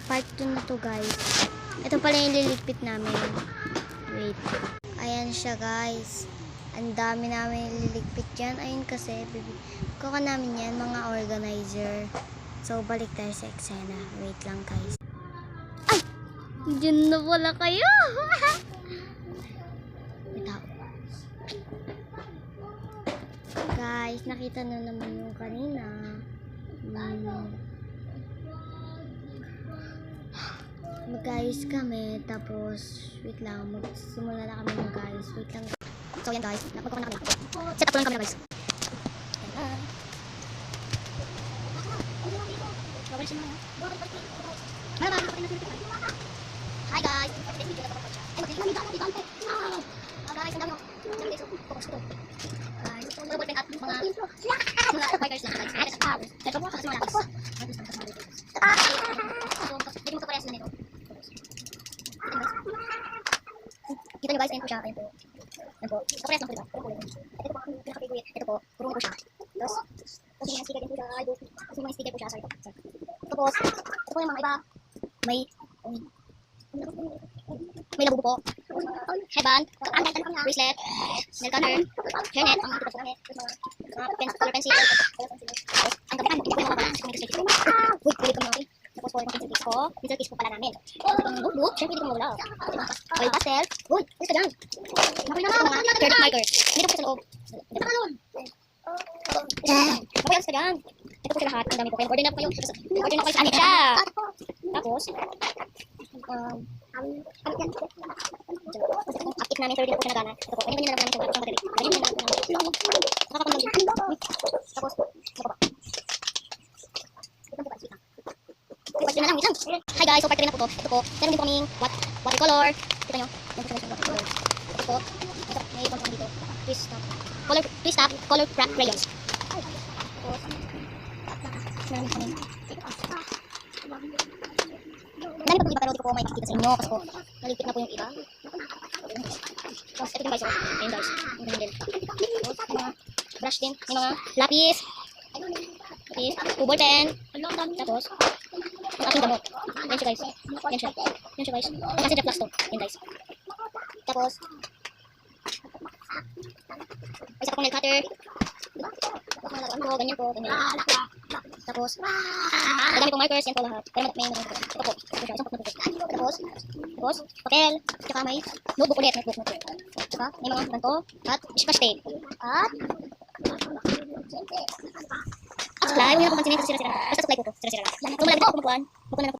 Part 2 na to guys. Ito pala yung liligpit namin. Wait. Ayan siya guys. Ang dami namin liligpit dyan. Ayun kasi, kuha namin yan, mga organizer. So, balik tayo sa eksena. Wait lang guys. Ay! Diyan na wala kayo! Wait up. Guys, nakita na naman yung kanina. Mag-guys kami, tapos wait lang, magsimula na kami mag-guys. Wait lang. So yan guys, magkuha na kami. Set up ko lang kami guys. Hi guys! Guys, ang dami guys, so open up mga fighters lang guys. Ito po, kasi mga lapis. Hindi mo kaparehas na nito. Kita nyo guys, ayun po siya, ayun po. Ayun po, kaparehas lang po diba? Ito po, pinaka-favorite. Ito po, kurungan po siya. Tapos, kasi may sticker din po siya. Kasi may sticker po siya, sorry po. Tapos, ito po yung mga iba. May labubo po. Headband, bracelet, nail cutter, hairnet, ang mga hairnet, color pencil, ang gabi hindi ko yung mga pala sa communication ko. Uy, ulit ko mga tapos po yung pencil case ko, pencil case po pala namin. Ang notebook, syempre hindi ko mawala. Oil pastel, uy, ulit ka dyan. Mga third marker, dito po sa loob. Mabayas ka dyan. Ito po sa lahat, ang dami po kayo. Order na po kayo. Order na po kayo sa amin siya. Tapos, akit namin, sir, din po siya nagana. Ito po, ganyan na lang namin siya. Ganyan na lang namin. Nakakapamag din. Tapos, ito ba? Question na lang, wait lang. Hi guys, so part 3 na po to. Ito po, meron din po kaming watercolor. Kita nyo, yan po siya ng watercolor. Ito po, may ipon po dito. Twist up, color crack crayons. Tapos, meron din kami. Dami pa po iba, pero dito po may pakikita sa inyo. Kasi po, naligpit na po yung iba. Tapos, ito din guys, ayun guys. Yung ganyan din. Tapos, may mga brush din. May mga lapis. Ball pen. Tapos, ang aking gamot. Yan siya guys. Yan siya. Yan siya guys. Ang acid reflux to. Yan guys. Tapos, may isa pong nail cutter. Ano, ganyan po. Ganyan. Tapos, madami pong markers. Yan po lahat. Pero may mga ito po. Ito siya. Isang pot notebook. Tapos, papel. Tsaka may notebook ulit. Notebook. Tsaka, may mga ganito. At scotch tape. At, supply. Huwag niyo na po pansinin kasi sira-sira. Basta supply po to. Sira-sira lang. Kung malaki po, kumukuhan. Huwag ko na lang po.